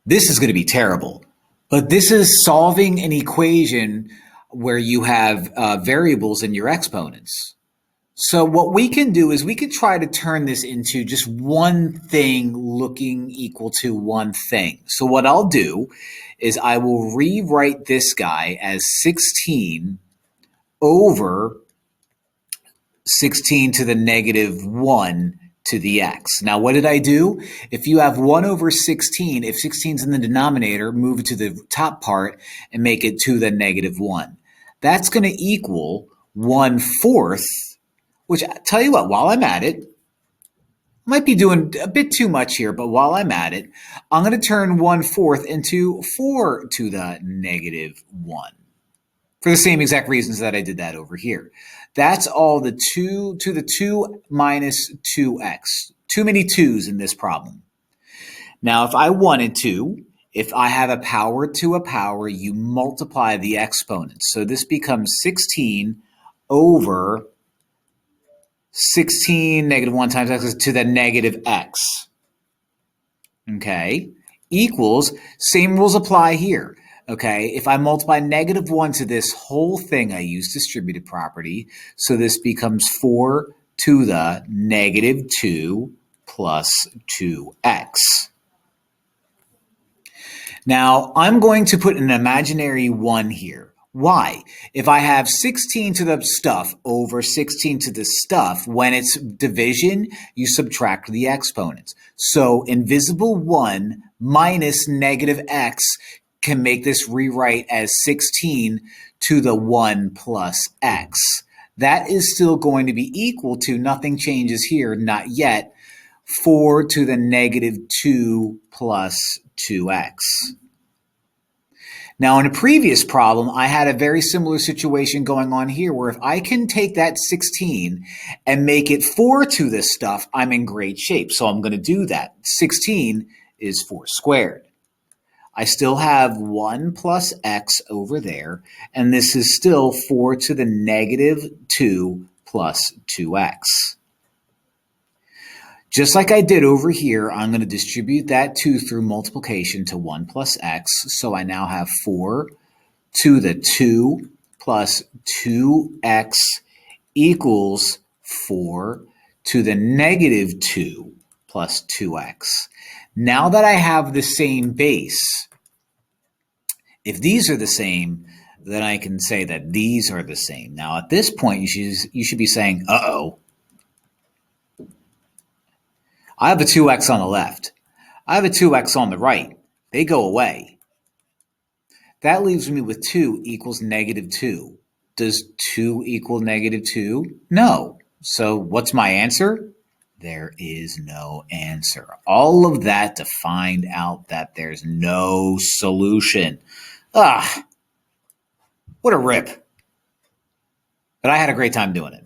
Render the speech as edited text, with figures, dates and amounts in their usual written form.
This is going to be terrible. But this is solving an equation where you have variables in your exponents. So what we can do is we can try to turn this into just one thing looking equal to one thing. So what I'll do is I will rewrite this guy as 16 over 16 to the negative 1 to the x. Now, what did I do? If you have 1 over 16, if 16 is in the denominator, move it to the top part and make it to the negative 1. That's going to equal 1/4, which, tell you what, while I'm at it, I might be doing a bit too much here, but while I'm at it, I'm going to turn 1/4 into 4 to the negative 1 for the same exact reasons that I did that over here. That's all the 2 to the 2 minus 2x. Too many 2's in this problem. Now, if I wanted to, if I have a power to a power, you multiply the exponents. So this becomes 16 over 16 negative 1 times x to the negative x. Okay, equals, same rules apply here. Okay, if I multiply negative 1 to this whole thing, I use distributive property. So this becomes 4 to the negative 2 plus 2x. Now, I'm going to put an imaginary 1 here. Why? If I have 16 to the stuff over 16 to the stuff, when it's division, you subtract the exponents. So invisible 1 minus negative x can make this rewrite as 16 to the 1 plus x. That is still going to be equal to, nothing changes here, not yet, 4 to the negative 2 plus 2x. Now, in a previous problem, I had a very similar situation going on here where if I can take that 16 and make it 4 to this stuff, I'm in great shape. So I'm going to do that. 16 is 4 squared. I still have 1 plus x over there, and this is still 4 to the negative 2 plus 2x. Just like I did over here, I'm going to distribute that 2 through multiplication to 1 plus x. So I now have 4 to the 2 plus 2x equals 4 to the negative 2 plus 2x. Now that I have the same base, if these are the same, then I can say that these are the same. Now at this point, you should be saying, uh-oh. I have a 2x on the left. I have a 2x on the right. They go away. That leaves me with 2 equals negative 2. Does 2 equal negative 2? No. So what's my answer? There is no answer. All of that to find out that there's no solution. What a rip. But I had a great time doing it.